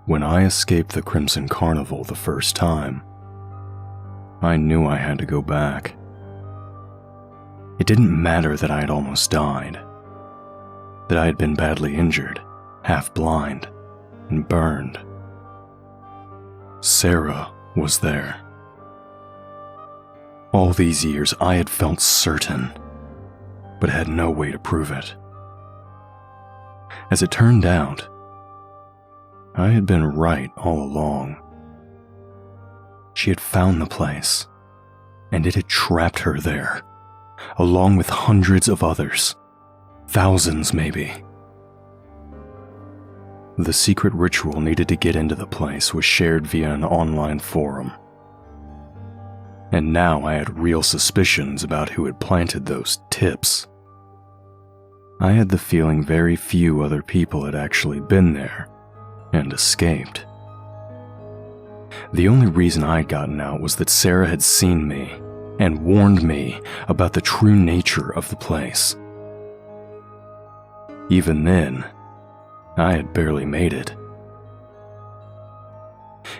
When I escaped the Crimson Carnival the first time, I knew I had to go back. It didn't matter that I had almost died, that I had been badly injured, half blind, and burned. Sarah was there. All these years I had felt certain, but had no way to prove it. As it turned out, I had been right all along. She had found the place, and it had trapped her there, along with hundreds of others, thousands maybe. The secret ritual needed to get into the place was shared via an online forum. And now I had real suspicions about who had planted those tips. I had the feeling very few other people had actually been there and escaped. The only reason I had gotten out was that Sarah had seen me and warned me about the true nature of the place. Even then, I had barely made it.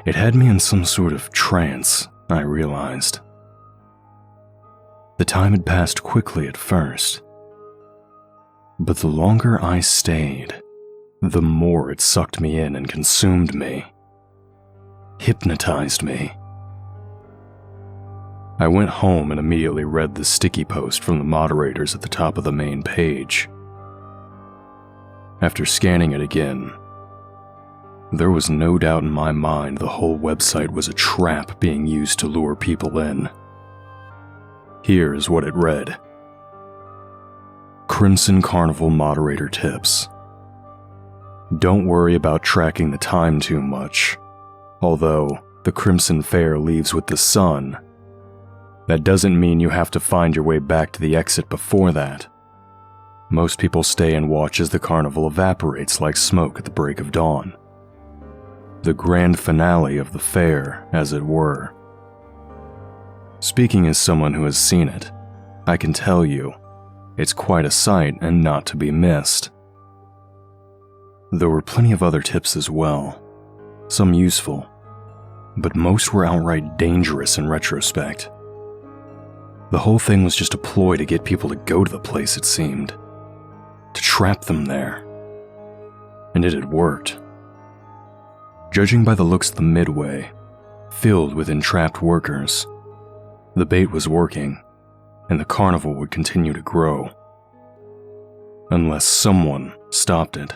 It had me in some sort of trance, I realized. The time had passed quickly at first, but the longer I stayed, the more it sucked me in and consumed me, hypnotized me. I went home and immediately read the sticky post from the moderators at the top of the main page. After scanning it again, there was no doubt in my mind the whole website was a trap being used to lure people in. Here is what it read. Crimson Carnival moderator tips. Don't worry about tracking the time too much. Although the Crimson Fair leaves with the sun, that doesn't mean you have to find your way back to the exit before that. Most people stay and watch as the carnival evaporates like smoke at the break of dawn. The grand finale of the fair, as it were. Speaking as someone who has seen it, I can tell you, it's quite a sight and not to be missed. There were plenty of other tips as well, some useful, but most were outright dangerous in retrospect. The whole thing was just a ploy to get people to go to the place, it seemed. To trap them there. And it had worked. Judging by the looks of the midway, filled with entrapped workers, the bait was working, and the carnival would continue to grow. Unless someone stopped it.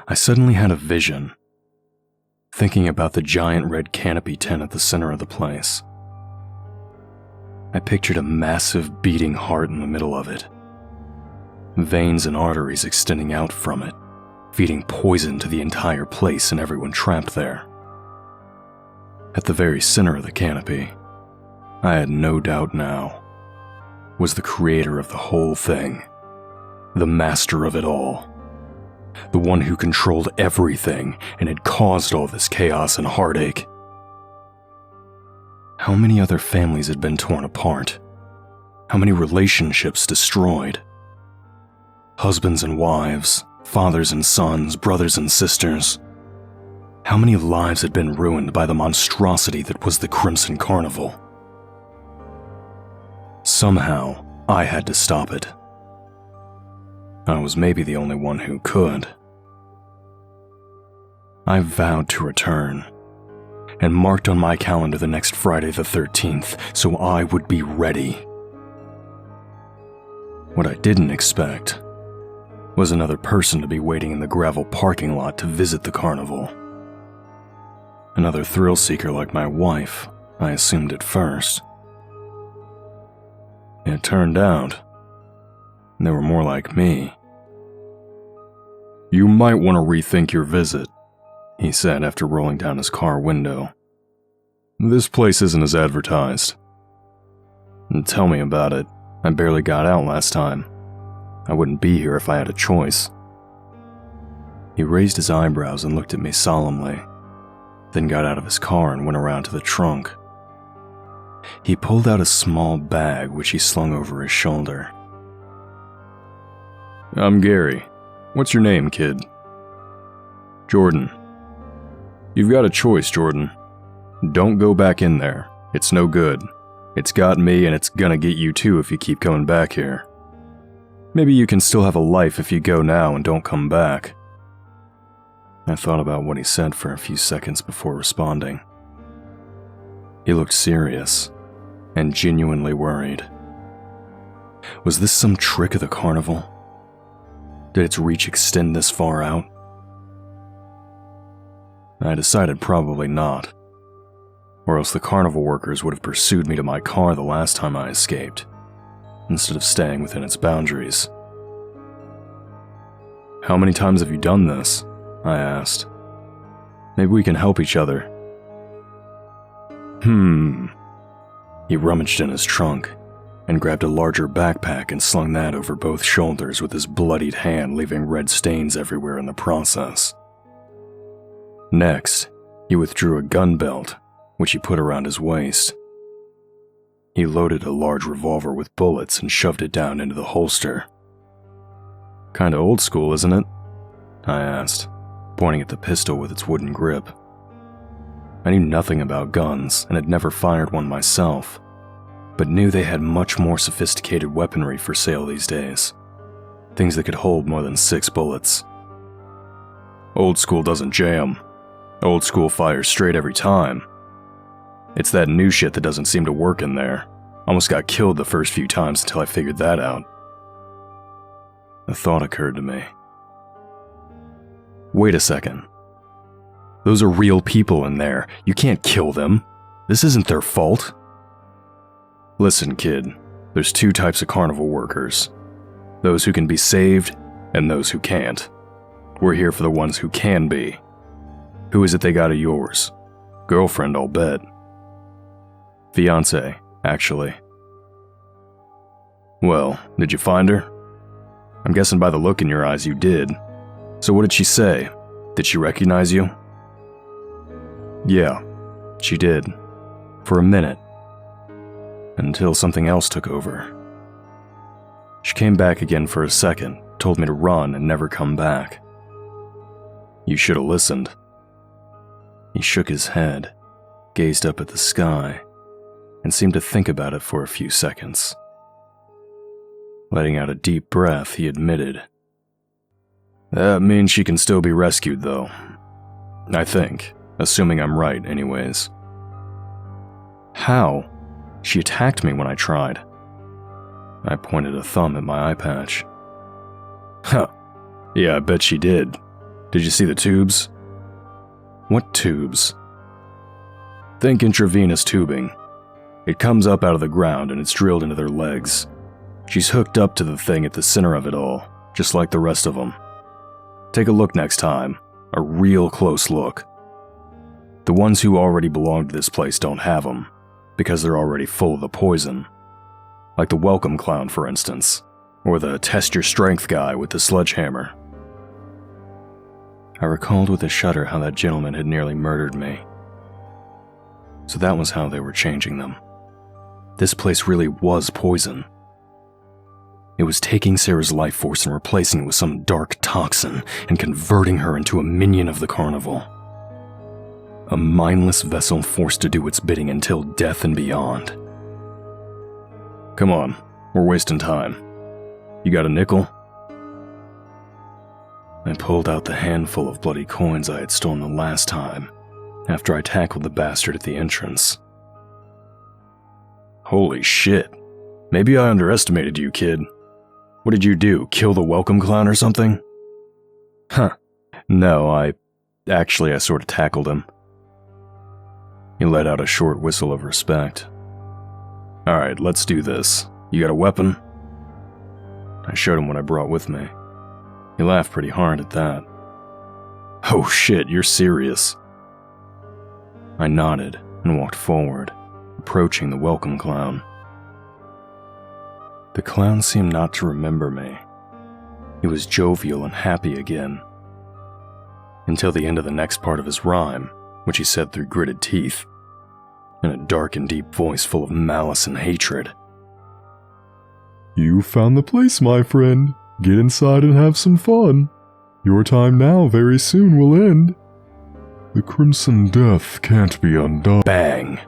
I suddenly had a vision, thinking about the giant red canopy tent at the center of the place. I pictured a massive beating heart in the middle of it, veins and arteries extending out from it, feeding poison to the entire place and everyone trapped there. At the very center of the canopy, I had no doubt now, was the creator of the whole thing, the master of it all, the one who controlled everything and had caused all this chaos and heartache. How many other families had been torn apart? How many relationships destroyed? Husbands and wives, fathers and sons, brothers and sisters. How many lives had been ruined by the monstrosity that was the Crimson Carnival? Somehow, I had to stop it. I was maybe the only one who could. I vowed to return, and marked on my calendar the next Friday the 13th, so I would be ready. What I didn't expect was another person to be waiting in the gravel parking lot to visit the carnival. Another thrill seeker like my wife, I assumed at first. It turned out, they were more like me. You might want to rethink your visit, he said after rolling down his car window. This place isn't as advertised. And tell me about it. I barely got out last time. I wouldn't be here if I had a choice. He raised his eyebrows and looked at me solemnly, then got out of his car and went around to the trunk. He pulled out a small bag which he slung over his shoulder. I'm Gary. What's your name, kid? Jordan. You've got a choice, Jordan. Don't go back in there. It's no good. It's got me and it's gonna get you too if you keep coming back here. Maybe you can still have a life if you go now and don't come back. I thought about what he said for a few seconds before responding. He looked serious and genuinely worried. Was this some trick of the carnival? Did its reach extend this far out? I decided probably not, or else the carnival workers would have pursued me to my car the last time I escaped, instead of staying within its boundaries. How many times have you done this? I asked. Maybe we can help each other. He rummaged in his trunk and grabbed a larger backpack and slung that over both shoulders with his bloodied hand, leaving red stains everywhere in the process. Next, he withdrew a gun belt, which he put around his waist. He loaded a large revolver with bullets and shoved it down into the holster. Kinda old school, isn't it? I asked, pointing at the pistol with its wooden grip. I knew nothing about guns and had never fired one myself, but knew they had much more sophisticated weaponry for sale these days. Things that could hold more than 6 bullets. Old school doesn't jam. Old school fires straight every time. It's that new shit that doesn't seem to work in there. Almost got killed the first few times until I figured that out. A thought occurred to me. Wait a second. Those are real people in there. You can't kill them. This isn't their fault. Listen, kid. There's 2 types of carnival workers. Those who can be saved, and those who can't. We're here for the ones who can be. Who is it they got of yours? Girlfriend, I'll bet. Fiancé, actually. Well, did you find her? I'm guessing by the look in your eyes you did. So what did she say? Did she recognize you? Yeah, she did. For a minute. Until something else took over. She came back again for a second, told me to run and never come back. You should have listened. He shook his head, gazed up at the sky, and seemed to think about it for a few seconds. Letting out a deep breath, he admitted. That means she can still be rescued, though. I think, assuming I'm right, anyways. How? She attacked me when I tried. I pointed a thumb at my eye patch. Huh. Yeah, I bet she did. Did you see the tubes? What tubes? Think intravenous tubing. It comes up out of the ground and it's drilled into their legs. She's hooked up to the thing at the center of it all, just like the rest of them. Take a look next time. A real close look. The ones who already belong to this place don't have them, because they're already full of the poison. Like the welcome clown, for instance, or the test your strength guy with the sledgehammer. I recalled with a shudder how that gentleman had nearly murdered me. So that was how they were changing them. This place really was poison. It was taking Sarah's life force and replacing it with some dark toxin and converting her into a minion of the carnival. A mindless vessel forced to do its bidding until death and beyond. Come on, we're wasting time. You got a nickel? I pulled out the handful of bloody coins I had stolen the last time, after I tackled the bastard at the entrance. Holy shit. Maybe I underestimated you, kid. What did you do, kill the welcome clown or something? Huh. No, I sort of tackled him. He let out a short whistle of respect. Alright, let's do this. You got a weapon? I showed him what I brought with me. He laughed pretty hard at that. Oh shit, you're serious. I nodded and walked forward, approaching the welcome clown. The clown seemed not to remember me. He was jovial and happy again. Until the end of the next part of his rhyme, which he said through gritted teeth, in a dark and deep voice full of malice and hatred. You found the place, my friend. Get inside and have some fun. Your time now very soon will end. The Crimson Death can't be undone. Bang!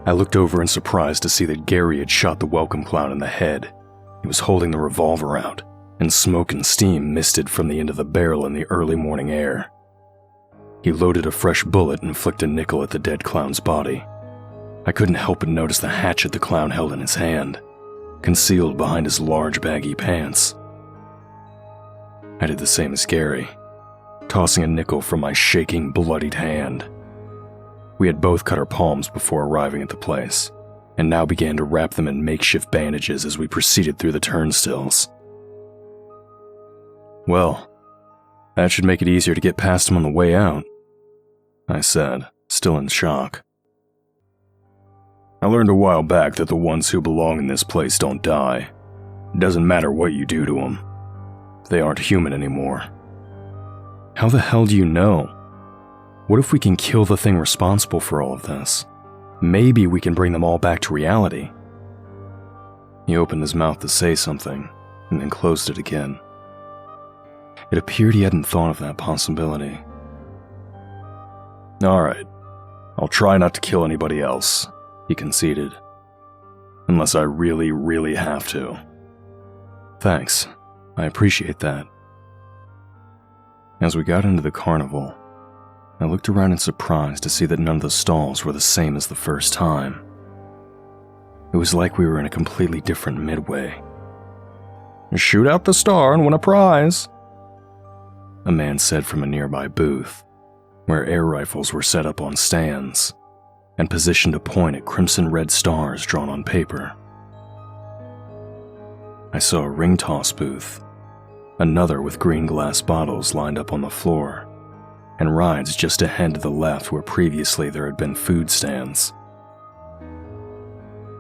I looked over in surprise to see that Gary had shot the welcome clown in the head. He was holding the revolver out, and smoke and steam misted from the end of the barrel in the early morning air. He loaded a fresh bullet and flicked a nickel at the dead clown's body. I couldn't help but notice the hatchet the clown held in his hand, concealed behind his large baggy pants. I did the same as Gary, tossing a nickel from my shaking, bloodied hand. We had both cut our palms before arriving at the place, and now began to wrap them in makeshift bandages as we proceeded through the turnstiles. Well, that should make it easier to get past him on the way out, I said, still in shock. I learned a while back that the ones who belong in this place don't die. It doesn't matter what you do to them. They aren't human anymore. How the hell do you know? What if we can kill the thing responsible for all of this? Maybe we can bring them all back to reality. He opened his mouth to say something, and then closed it again. It appeared he hadn't thought of that possibility. Alright, I'll try not to kill anybody else, he conceded. Unless I really, really have to. Thanks, I appreciate that. As we got into the carnival, I looked around in surprise to see that none of the stalls were the same as the first time. It was like we were in a completely different midway. Shoot out the star and win a prize, a man said from a nearby booth, where air rifles were set up on stands and positioned to point at crimson red stars drawn on paper. I saw a ring toss booth, another with green glass bottles lined up on the floor, and rides just ahead to the left where previously there had been food stands.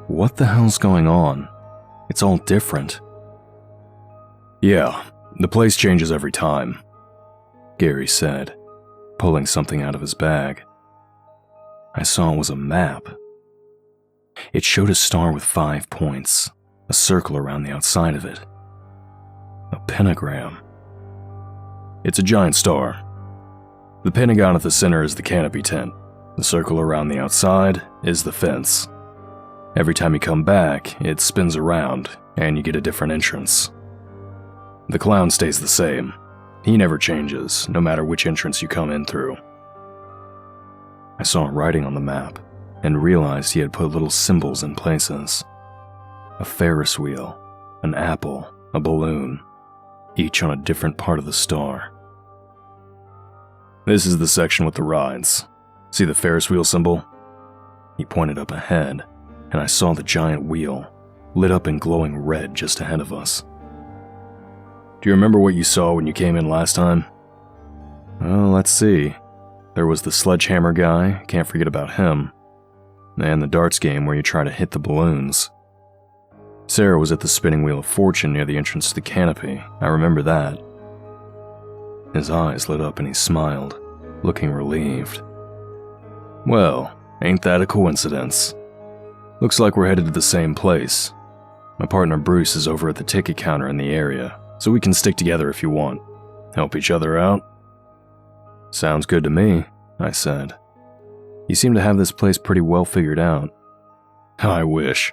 What the hell's going on? It's all different. Yeah, the place changes every time, Gary said, pulling something out of his bag. I saw it was a map. It showed a star with 5 points, a circle around the outside of it. A pentagram. It's a giant star. The pentagon at the center is the canopy tent. The circle around the outside is the fence. Every time you come back, it spins around, and you get a different entrance. The clown stays the same. He never changes, no matter which entrance you come in through. I saw writing on the map, and realized he had put little symbols in places. A Ferris wheel, an apple, a balloon, each on a different part of the star. This is the section with the rides. See the Ferris wheel symbol? He pointed up ahead, and I saw the giant wheel, lit up in glowing red just ahead of us. Do you remember what you saw when you came in last time? Well, let's see. There was the sledgehammer guy, can't forget about him, and the darts game where you try to hit the balloons. Sarah was at the spinning wheel of fortune near the entrance to the canopy, I remember that. His eyes lit up and he smiled, looking relieved. Well, ain't that a coincidence? Looks like we're headed to the same place. My partner Bruce is over at the ticket counter in the area, so we can stick together if you want. Help each other out? Sounds good to me, I said. You seem to have this place pretty well figured out. I wish.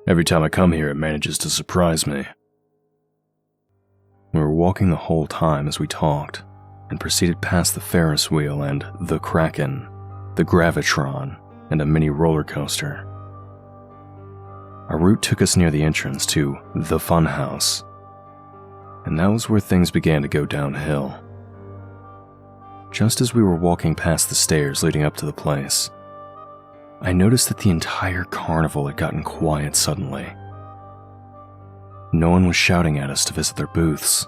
Every time I come here, it manages to surprise me. We were walking the whole time as we talked, and proceeded past the Ferris wheel and the Kraken, the Gravitron, and a mini roller coaster. Our route took us near the entrance to the Funhouse, and that was where things began to go downhill. Just as we were walking past the stairs leading up to the place, I noticed that the entire carnival had gotten quiet suddenly. No one was shouting at us to visit their booths.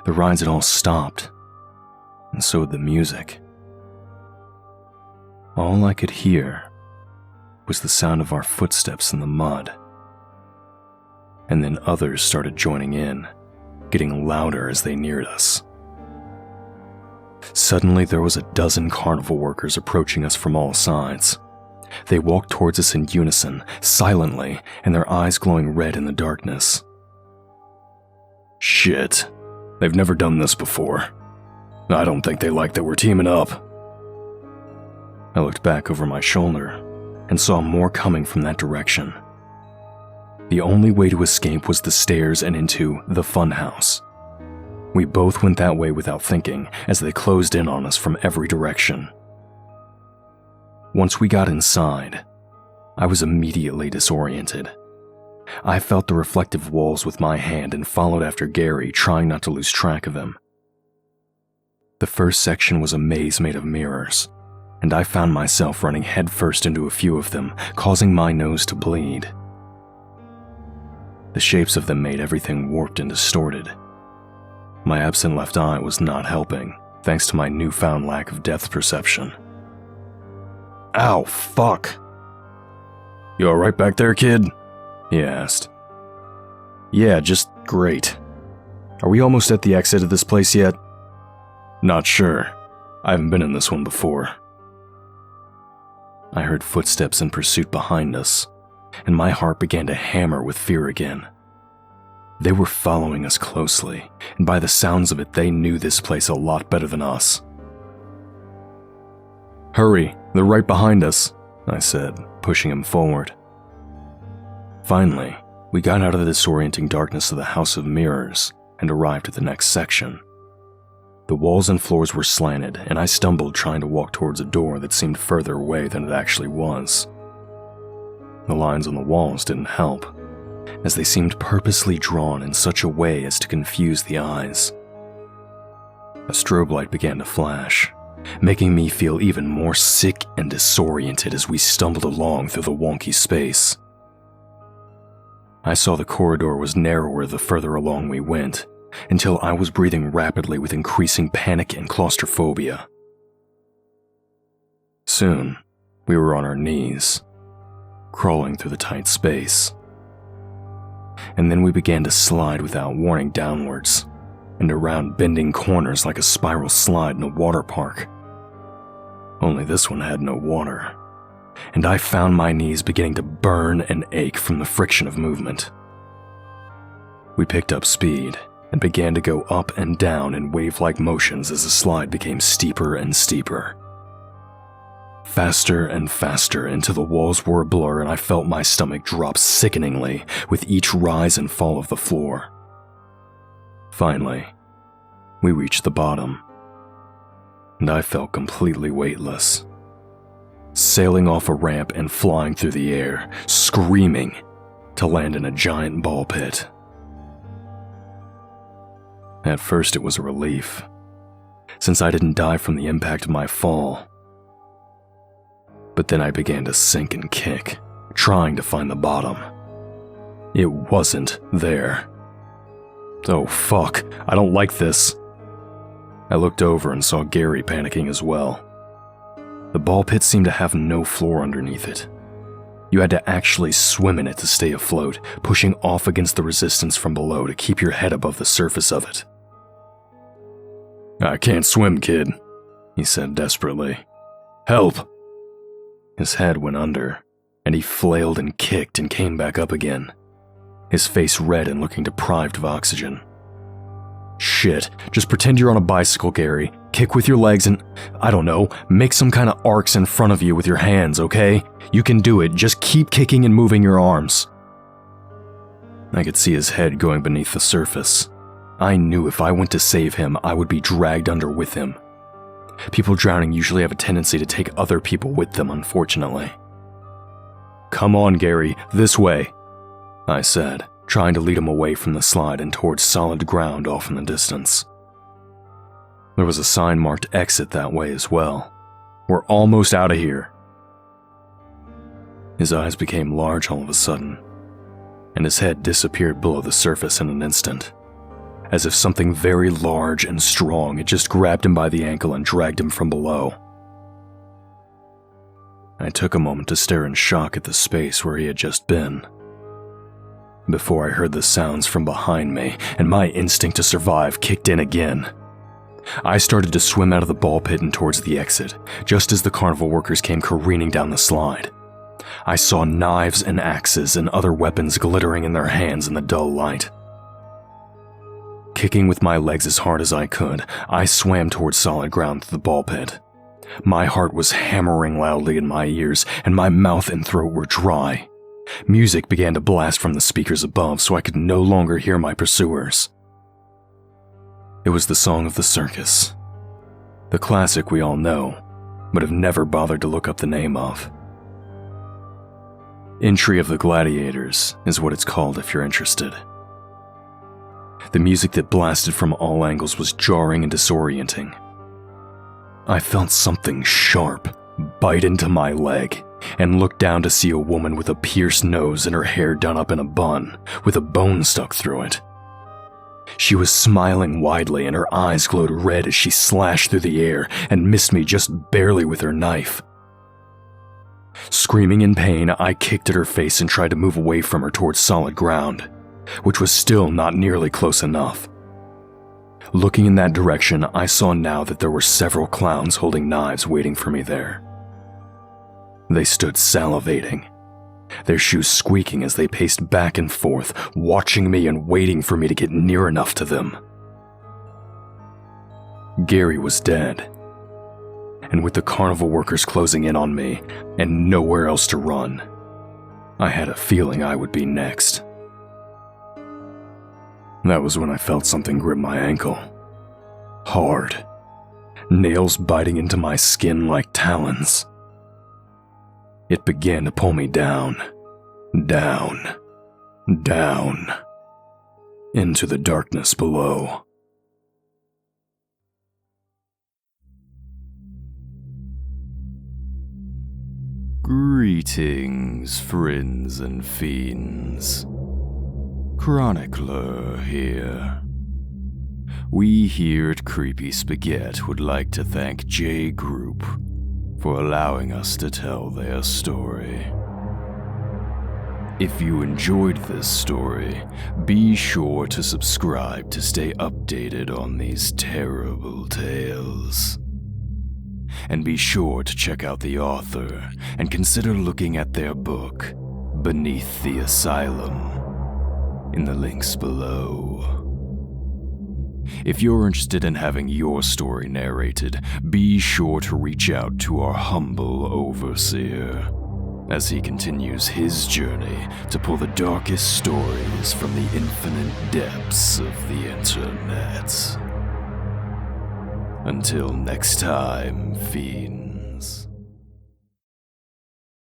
The rides had all stopped, and so had the music. All I could hear was the sound of our footsteps in the mud. And then others started joining in, getting louder as they neared us. Suddenly there was a dozen carnival workers approaching us from all sides. They walked towards us in unison, silently, and their eyes glowing red in the darkness. Shit, They've never done this before. I don't think they like that we're teaming up. I looked back over my shoulder and saw more coming from that direction. The only way to escape was the stairs and into the funhouse. We both went that way without thinking as they closed in on us from every direction. Once we got inside, I was immediately disoriented. I felt the reflective walls with my hand and followed after Gary, trying not to lose track of him. The first section was a maze made of mirrors, and I found myself running headfirst into a few of them, causing my nose to bleed. The shapes of them made everything warped and distorted. My absent left eye was not helping, thanks to my newfound lack of depth perception. Ow, fuck! You alright back there, kid? He asked. Yeah, just great. Are we almost at the exit of this place yet? Not sure. I haven't been in this one before. I heard footsteps in pursuit behind us, and my heart began to hammer with fear again. They were following us closely, and by the sounds of it, they knew this place a lot better than us. Hurry, they're right behind us, I said, pushing him forward. Finally, we got out of the disorienting darkness of the House of Mirrors and arrived at the next section. The walls and floors were slanted, and I stumbled trying to walk towards a door that seemed further away than it actually was. The lines on the walls didn't help, as they seemed purposely drawn in such a way as to confuse the eyes. A strobe light began to flash, making me feel even more sick and disoriented as we stumbled along through the wonky space. I saw the corridor was narrower the further along we went, until I was breathing rapidly with increasing panic and claustrophobia. Soon, we were on our knees, crawling through the tight space. And then we began to slide without warning downwards, and around bending corners like a spiral slide in a water park. Only this one had no water, and I found my knees beginning to burn and ache from the friction of movement. We picked up speed and began to go up and down in wave-like motions as the slide became steeper and steeper. Faster and faster until the walls were a blur and I felt my stomach drop sickeningly with each rise and fall of the floor. Finally, we reached the bottom, and I felt completely weightless, sailing off a ramp and flying through the air, screaming, to land in a giant ball pit. At first it was a relief, since I didn't die from the impact of my fall. But then I began to sink and kick, trying to find the bottom. It wasn't there. Oh fuck, I don't like this. I looked over and saw Gary panicking as well. The ball pit seemed to have no floor underneath it. You had to actually swim in it to stay afloat, pushing off against the resistance from below to keep your head above the surface of it. I can't swim, kid, he said desperately. Help! His head went under, and he flailed and kicked and came back up again, his face red and looking deprived of oxygen. Shit, just pretend you're on a bicycle, Gary. Kick with your legs and, I don't know, make some kind of arcs in front of you with your hands, okay? You can do it, just keep kicking and moving your arms. I could see his head going beneath the surface. I knew if I went to save him, I would be dragged under with him. People drowning usually have a tendency to take other people with them, unfortunately. Come on, Gary, this way, I said, trying to lead him away from the slide and towards solid ground off in the distance. There was a sign marked exit that way as well. We're almost out of here. His eyes became large all of a sudden, and his head disappeared below the surface in an instant, as if something very large and strong had just grabbed him by the ankle and dragged him from below. I took a moment to stare in shock at the space where he had just been, before I heard the sounds from behind me and my instinct to survive kicked in again. I started to swim out of the ball pit and towards the exit, just as the carnival workers came careening down the slide. I saw knives and axes and other weapons glittering in their hands in the dull light. Kicking with my legs as hard as I could, I swam towards solid ground to the ball pit. My heart was hammering loudly in my ears, and my mouth and throat were dry. Music began to blast from the speakers above, so I could no longer hear my pursuers. It was the song of the circus. The classic we all know, but have never bothered to look up the name of. Entry of the Gladiators is what it's called if you're interested. The music that blasted from all angles was jarring and disorienting. I felt something sharp bite into my leg and looked down to see a woman with a pierced nose and her hair done up in a bun, with a bone stuck through it. She was smiling widely and her eyes glowed red as she slashed through the air and missed me just barely with her knife. Screaming in pain, I kicked at her face and tried to move away from her towards solid ground, which was still not nearly close enough. Looking in that direction, I saw now that there were several clowns holding knives waiting for me there. They stood salivating, their shoes squeaking as they paced back and forth, watching me and waiting for me to get near enough to them. Gary was dead, and with the carnival workers closing in on me and nowhere else to run, I had a feeling I would be next. That was when I felt something grip my ankle. Hard. Nails biting into my skin like talons. It began to pull me down, down, down, into the darkness below. Greetings, friends and fiends. Chronicler here. We here at Creepy Spaghet would like to thank Jgrupe for allowing us to tell their story. If you enjoyed this story, be sure to subscribe to stay updated on these terrible tales. And be sure to check out the author and consider looking at their book, Beneath the Asylum, in the links below. If you're interested in having your story narrated, be sure to reach out to our humble overseer as he continues his journey to pull the darkest stories from the infinite depths of the internet. Until next time, fiends.